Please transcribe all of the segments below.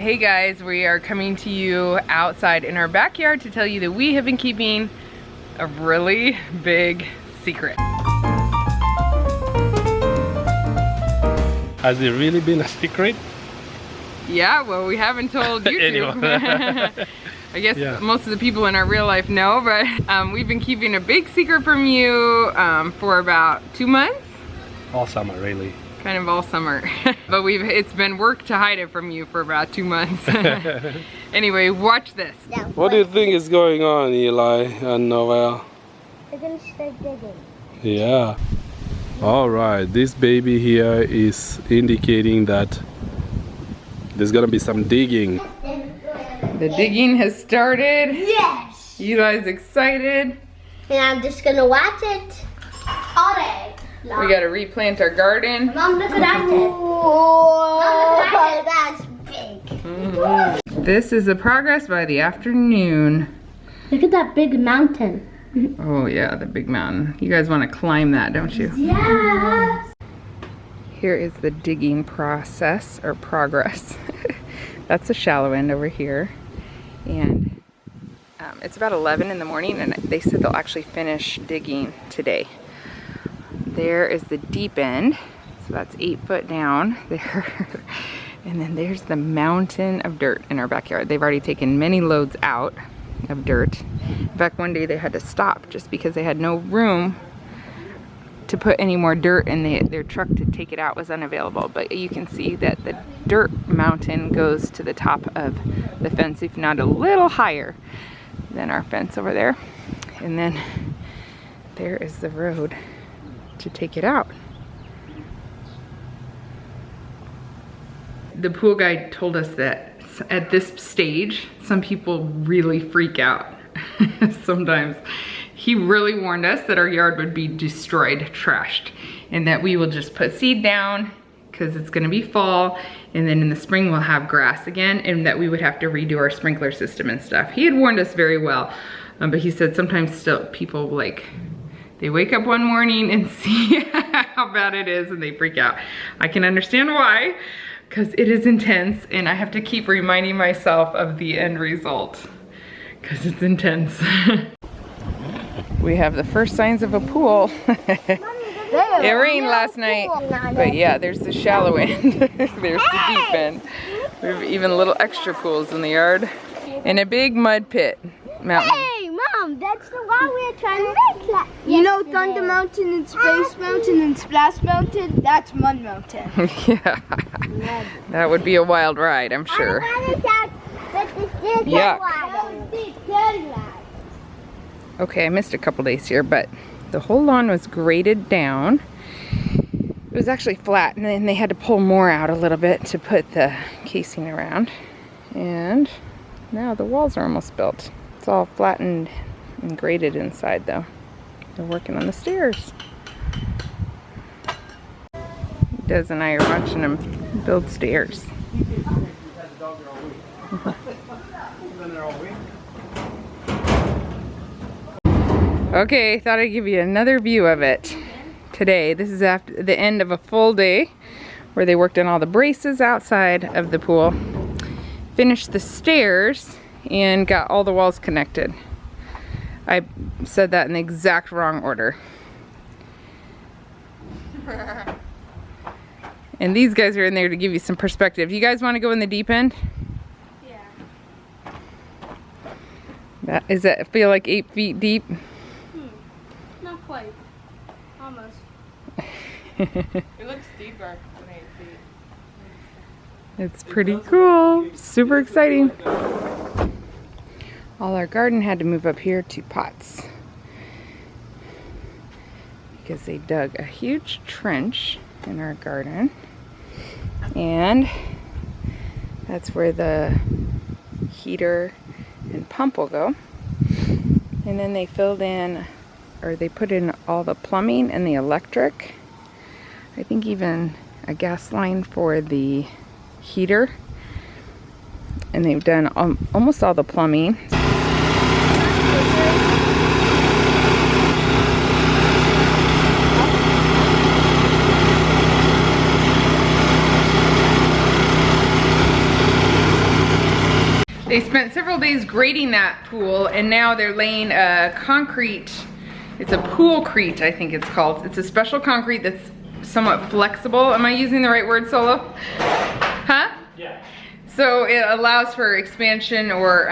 Hey guys, we are coming to you outside in our backyard to tell you that we have been keeping a really big secret. Has it really been a secret? Yeah, well, we haven't told you Anyway. I guess most of the people in our real life know, but we've been keeping a big secret from you for about 2 months. All summer, really. Kind of all summer. But it's been work to hide it from you for about 2 months. Anyway, watch this. What do you think is going on, Eli and Noelle? They're gonna start digging. Yeah. All right, this baby here is indicating that there's gonna be some digging. The digging has started. Yes! Eli's excited. And I'm just gonna watch it all day. We gotta replant our garden. Mom, look at that. Whoa! That's big. This is the progress by the afternoon. Look at that big mountain. Oh yeah, the big mountain. You guys wanna climb that, don't you? Yes! Here is the digging process, or progress. That's the shallow end over here. And it's about 11 in the morning and they said they'll actually finish digging today. There is the deep end. So that's 8 foot down there. And then there's the mountain of dirt in our backyard. They've already taken many loads out of dirt. In fact, one day they had to stop just because they had no room to put any more dirt, and their truck to take it out was unavailable. But you can see that the dirt mountain goes to the top of the fence, if not a little higher than our fence over there. And then there is the road to take it out. The pool guide told us that at this stage, some people really freak out sometimes. He really warned us that our yard would be destroyed, trashed, and that we will just put seed down because it's gonna be fall, and then in the spring we'll have grass again, and that we would have to redo our sprinkler system and stuff. He had warned us very well, but he said sometimes still people they wake up one morning and see how bad it is and they freak out. I can understand why, because it is intense, and I have to keep reminding myself of the end result because it's intense. We have the first signs of a pool. It rained last night, but yeah, there's the shallow end. There's the deep end. We have even little extra pools in the yard, and a big mud pit mountain. Hey, Mom, that's the one we're trying to make that. You know Thunder Mountain and Space Mountain and Splash Mountain? That's Mud Mountain. Yeah, that would be a wild ride, I'm sure. Yuck. Okay, I missed a couple days here, but the whole lawn was graded down. It was actually flat, and then they had to pull more out a little bit to put the casing around. And now the walls are almost built. It's all flattened and graded inside though. They're working on the stairs. Des and I are watching them build stairs. Okay, thought I'd give you another view of it today. This is after the end of a full day where they worked on all the braces outside of the pool, finished the stairs, and got all the walls connected. I said that in the exact wrong order. And these guys are in there to give you some perspective. You guys want to go in the deep end? Yeah. Does that feel like 8 feet deep? Not quite. Almost. It looks deeper than 8 feet. It's pretty cool. Super exciting. All our garden had to move up here to pots because they dug a huge trench in our garden, and that's where the heater and pump will go. And then they filled in, or they put in all the plumbing and the electric. I think even a gas line for the heater. And they've done almost all the plumbing. They spent several days grading that pool, and now they're laying a concrete, it's a poolcrete, I think it's called. It's a special concrete that's somewhat flexible. Am I using the right word, Solo? Huh? Yeah. So it allows for expansion or,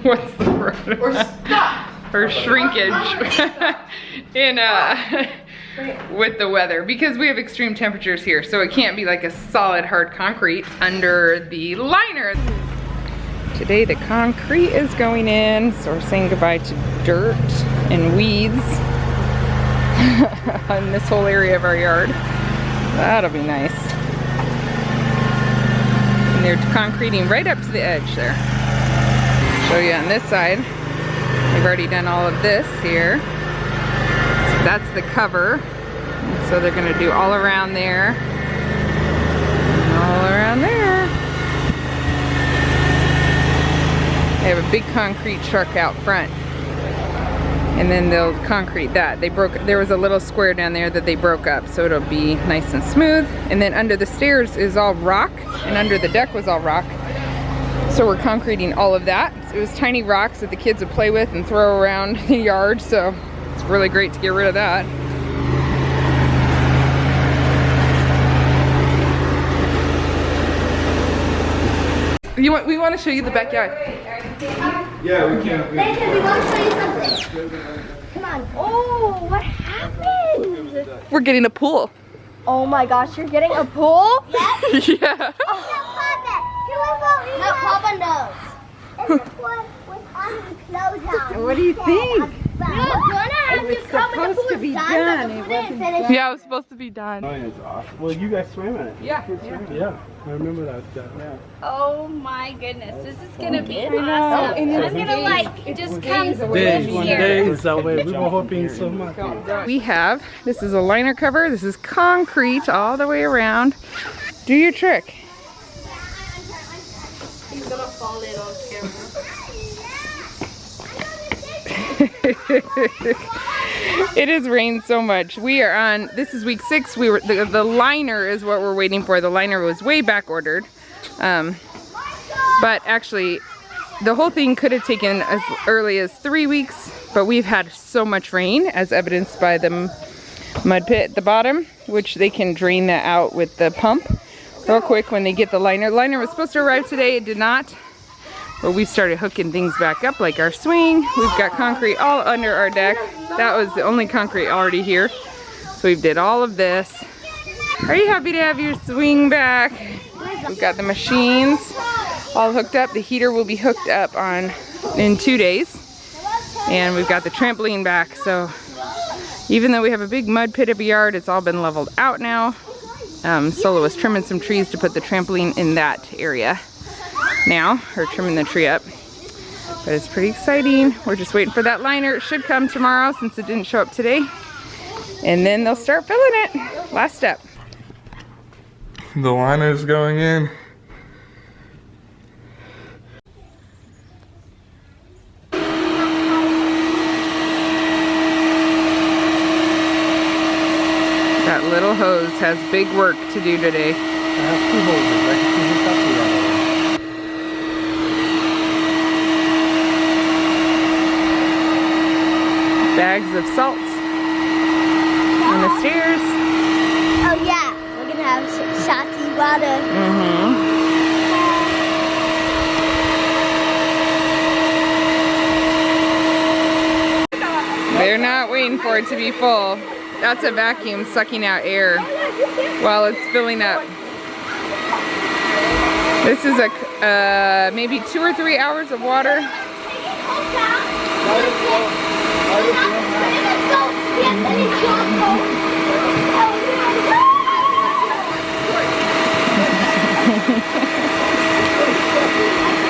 what's the word? Or stop. Or shrinkage in, with the weather, because we have extreme temperatures here, so it can't be like a solid hard concrete under the liner. Today the concrete is going in, so we're saying goodbye to dirt and weeds on this whole area of our yard. That'll be nice. And they're concreting right up to the edge there. Show you on this side. They've already done all of this here. So that's the cover. And so they're gonna do all around there. And all around there. They have a big concrete truck out front. And then they'll concrete that. There was a little square down there that they broke up, so it'll be nice and smooth. And then under the stairs is all rock, and under the deck was all rock. So we're concreting all of that. It was tiny rocks that the kids would play with and throw around the yard, so it's really great to get rid of that. We want to show you the backyard. Yeah, we can. Nathan, we want to show you something. Come on. Oh, what happened? We're getting a pool. Oh my gosh, you're getting a pool? Yes. Yeah. No, Papa knows. It's the one with clothes on. What do you think? We're gonna have you come when the pool is done, but the pool didn't finish. Yeah, it was supposed to be done. Oh, it's awesome. Well, you guys swim in it. Yeah. Yeah, I remember that. Yeah. Oh my goodness, this is gonna be know. awesome. And I'm gonna like just come Days, one here. day is that way. We were hoping so much. We have, this is a liner cover. This is concrete all the way around. Do your trick. He's gonna fall in on camera. It has rained so much. We are on, this is week 6. The liner is what we're waiting for. The liner was way back ordered. But actually, the whole thing could have taken as early as 3 weeks, but we've had so much rain, as evidenced by the mud pit at the bottom, which they can drain that out with the pump real quick when they get the liner. The liner was supposed to arrive today, it did not. But we started hooking things back up, like our swing. We've got concrete all under our deck. That was the only concrete already here. So we did all of this. Are you happy to have your swing back? We've got the machines all hooked up. The heater will be hooked up in 2 days. And we've got the trampoline back. So even though we have a big mud pit of a yard, it's all been leveled out now. Solo was trimming some trees to put the trampoline in that area now, or trimming the tree up. But it's pretty exciting. We're just waiting for that liner. It should come tomorrow since it didn't show up today. And then they'll start filling it. Last step. The liner's going in. That little hose has big work to do today. I have 2 hoses. I can see who's up the other one. Bags of salt on the stairs. Oh yeah, we're gonna have shotty water. They're not waiting for it to be full. That's a vacuum sucking out air while it's filling up. This is a maybe 2 or 3 hours of water.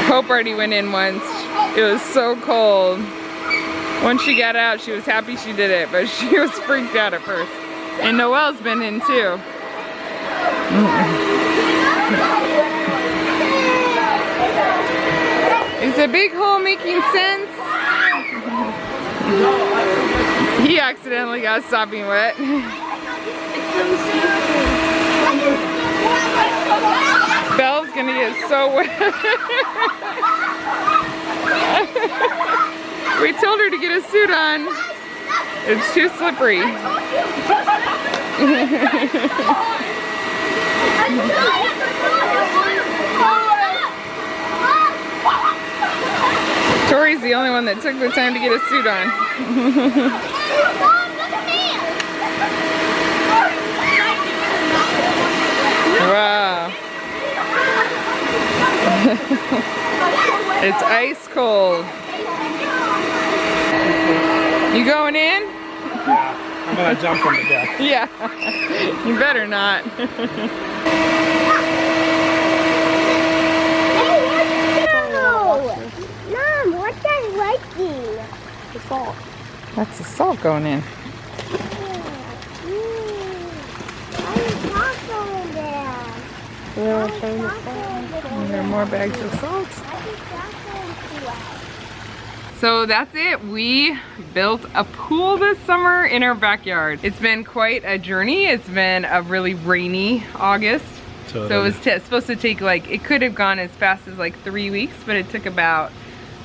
Hope already went in once. It was so cold. Once she got out, she was happy she did it, but she was freaked out at first. And Noelle's been in too. Is the big hole making sense? He accidentally got sopping wet. Belle's gonna get so wet. We told her to get a suit on. It's too slippery. Tori's the only one that took the time to get a suit on. Wow. It's ice cold. You going in? Yeah, I'm gonna jump on the deck. Yeah, you better not. Mom, what's that lighting? The salt. That's the salt going in. There are more bags of salt. So that's it. We built a pool this summer in our backyard. It's been quite a journey. It's been a really rainy August. Totally. So it was supposed to take like, it could have gone as fast as like 3 weeks, but it took about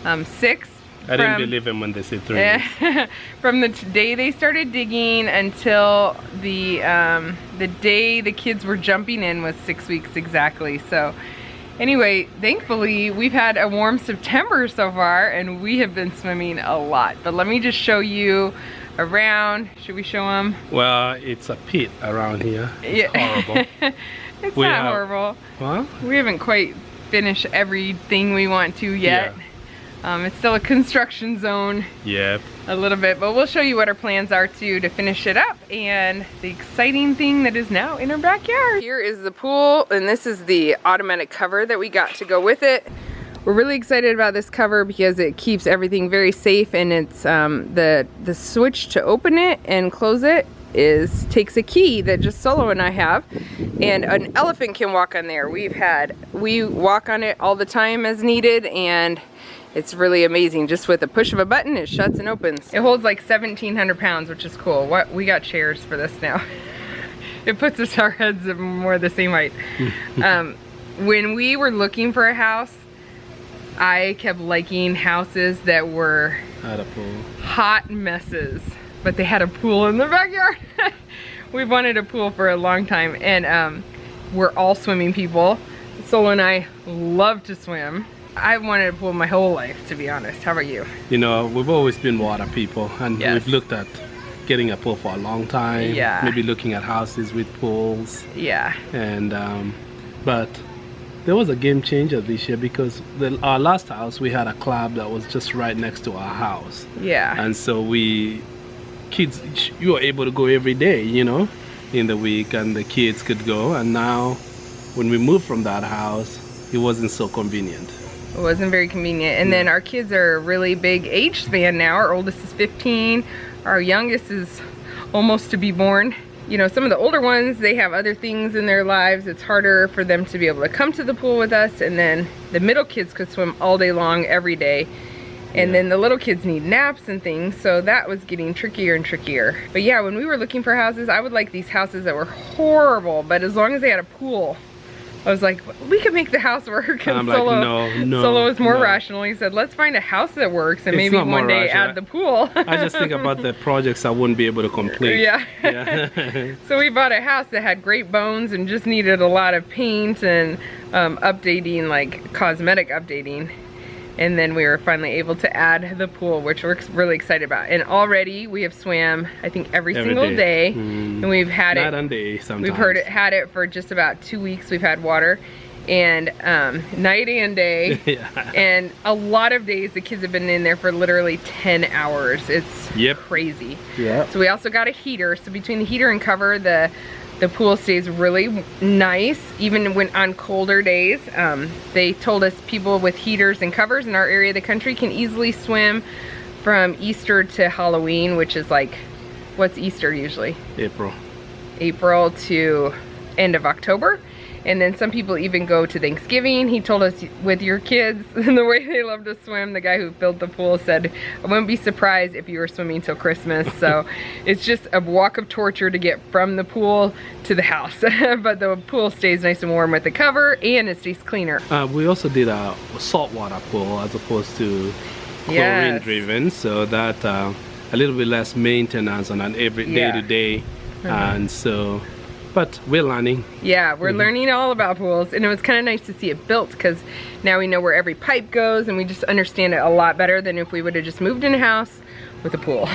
6. I didn't believe him when they said 3 weeks. From the day they started digging until the day the kids were jumping in was 6 weeks exactly. So anyway, thankfully we've had a warm September so far and we have been swimming a lot. But let me just show you around. Should we show them? Well, it's a pit around here. It's horrible. It's not horrible. Well, we haven't quite finished everything we want to yet. Yeah. It's still a construction zone. Yep. A little bit, but we'll show you what our plans are to finish it up and the exciting thing that is now in our backyard. Here is the pool, and this is the automatic cover that we got to go with it. We're really excited about this cover because it keeps everything very safe, and it's the switch to open it and close it takes a key that just Solo and I have, and an elephant can walk on there. We walk on it all the time as needed, and it's really amazing. Just with a push of a button, it shuts and opens. It holds like 1,700 pounds, which is cool. We got chairs for this now. It puts our heads more the same height. When we were looking for a house, I kept liking houses that were had a pool. Hot messes, but they had a pool in the backyard. We've wanted a pool for a long time, and we're all swimming people. Solo and I love to swim. I've wanted a pool my whole life, to be honest. How about you? You know, we've always been water people, and yes, we've looked at getting a pool for a long time. Yeah. Maybe looking at houses with pools. Yeah. And but there was a game changer this year because our last house, we had a club that was just right next to our house. Yeah. And so you were able to go every day, you know, in the week, and the kids could go. And now, when we moved from that house, it wasn't so convenient. It wasn't very convenient. And then our kids are a really big age span now. Our oldest is 15. Our youngest is almost to be born. You know, some of the older ones, they have other things in their lives. It's harder for them to be able to come to the pool with us. And then the middle kids could swim all day long, every day. And then the little kids need naps and things. So that was getting trickier and trickier. But yeah, when we were looking for houses, I would like these houses that were horrible, but as long as they had a pool, I was like, we could make the house work. And Solo was more rational. He said, let's find a house that works and maybe one day add the pool. I just think about the projects I wouldn't be able to complete. Yeah. So we bought a house that had great bones and just needed a lot of paint and updating, like cosmetic updating. And then we were finally able to add the pool, which we're really excited about. And already we have swam, I think, every single day. And we've had Night and day sometimes. We've had it for just about 2 weeks. We've had water, and night and day. Yeah. And a lot of days the kids have been in there for literally 10 hours. It's crazy. Yeah. So we also got a heater. So between the heater and cover, the pool stays really nice, even when on colder days. They told us people with heaters and covers in our area of the country can easily swim from Easter to Halloween, which is like, what's Easter usually? April. April to end of October. And then some people even go to Thanksgiving. He told us with your kids and the way they love to swim, the guy who built the pool said, I wouldn't be surprised if you were swimming till Christmas. So it's just a walk of torture to get from the pool to the house. But the pool stays nice and warm with the cover and it stays cleaner. We also did a saltwater pool as opposed to chlorine driven, so that a little bit less maintenance on an every day to day. And so, but we're learning. Yeah, we're learning all about pools, and it was kind of nice to see it built because now we know where every pipe goes and we just understand it a lot better than if we would have just moved in a house with a pool.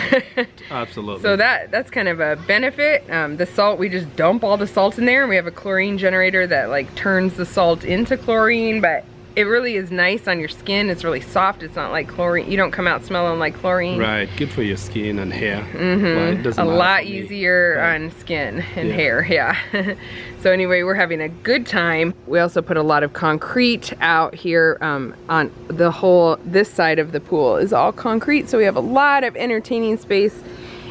Absolutely. So that's kind of a benefit. The salt, we just dump all the salt in there, and we have a chlorine generator that like turns the salt into chlorine, but it really is nice on your skin. It's really soft. It's not like chlorine. You don't come out smelling like chlorine. Right, good for your skin and hair. It doesn't a lot easier on skin and hair, So anyway, we're having a good time. We also put a lot of concrete out here on the whole, this side of the pool is all concrete. So we have a lot of entertaining space,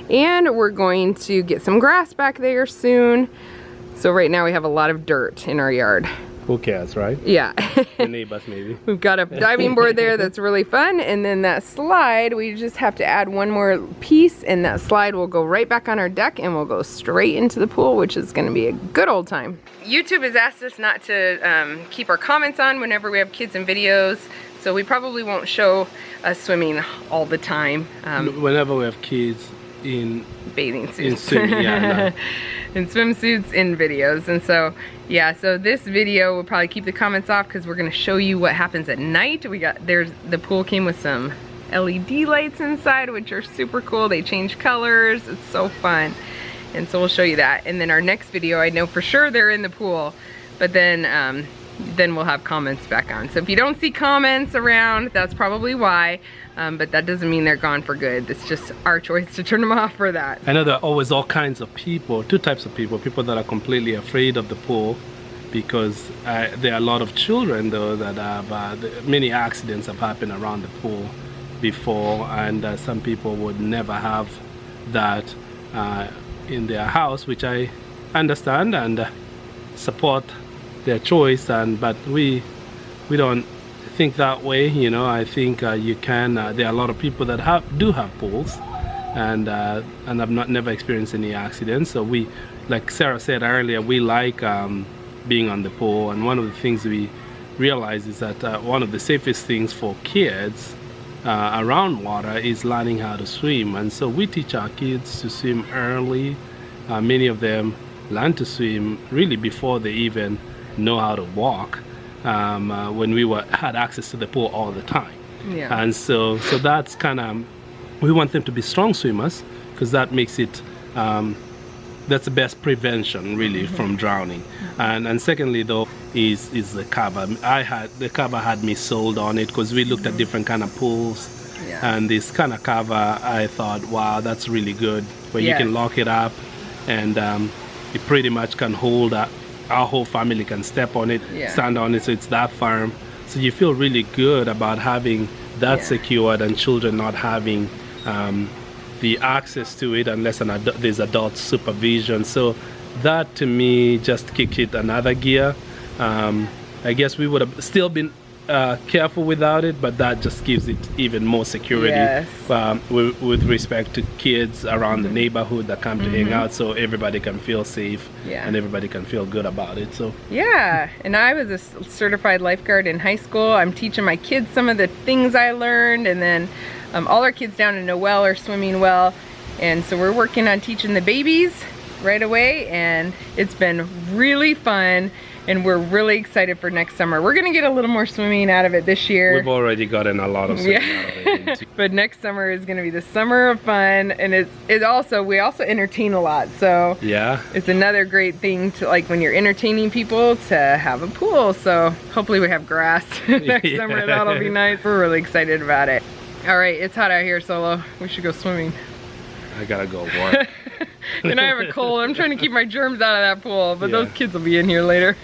and we're going to get some grass back there soon. So right now we have a lot of dirt in our yard. Who cares, right? Yeah. The neighbors maybe. We've got a diving board there that's really fun, and then that slide, we just have to add one more piece, and that slide will go right back on our deck and we'll go straight into the pool, which is gonna be a good old time. YouTube has asked us not to keep our comments on whenever we have kids in videos, so we probably won't show us swimming all the time. Whenever we have kids in bathing suits. In swimsuits in videos. And so yeah, so this video will probably keep the comments off because we're gonna show you what happens at night. The pool came with some LED lights inside, which are super cool. They change colors. It's so fun. And so we'll show you that. And then our next video, I know for sure they're in the pool, but then we'll have comments back on. So if you don't see comments around, that's probably why. But that doesn't mean they're gone for good. It's just our choice to turn them off for that. I know there are always all kinds of people, two types of people. People that are completely afraid of the pool because there are a lot of children though that have, many accidents have happened around the pool before, and some people would never have that in their house, which I understand and support their choice, but we don't think that way, you know. I think you can. There are a lot of people that do have pools, and I've never experienced any accidents. So we, like Sarah said earlier, we like being on the pool. And one of the things we realize is that one of the safest things for kids around water is learning how to swim. And so we teach our kids to swim early. Many of them learn to swim really before they even know how to walk. When we had access to the pool all the time. And so that's kind of, we want them to be strong swimmers because that makes it, that's the best prevention really from drowning. And secondly though is the cover. The cover had me sold on it because we looked at different kind of pools, and this kind of cover, I thought, wow, that's really good, where you can lock it up and it pretty much can hold our whole family can step on it, stand on it, so it's that firm. So you feel really good about having that secured, and children not having the access to it unless there's adult supervision. So that to me just kicked it another gear. I guess we would have still been careful without it, but that just gives it even more security with respect to kids around the neighborhood that come to hang out, so everybody can feel safe and everybody can feel good about it. So and I was a certified lifeguard in high school. I'm teaching my kids some of the things I learned, and then all our kids down in Noelle are swimming well, and so we're working on teaching the babies right away, and it's been really fun. And we're really excited for next summer. We're gonna get a little more swimming out of it this year. We've already gotten a lot of swimming out of it. But next summer is gonna be the summer of fun, and we also entertain a lot. So it's another great thing to, like, when you're entertaining people, to have a pool. So hopefully we have grass next summer. That'll be nice. We're really excited about it. All right, it's hot out here, Solo. We should go swimming. I gotta go work. And I have a cold. I'm trying to keep my germs out of that pool, but those kids will be in here later.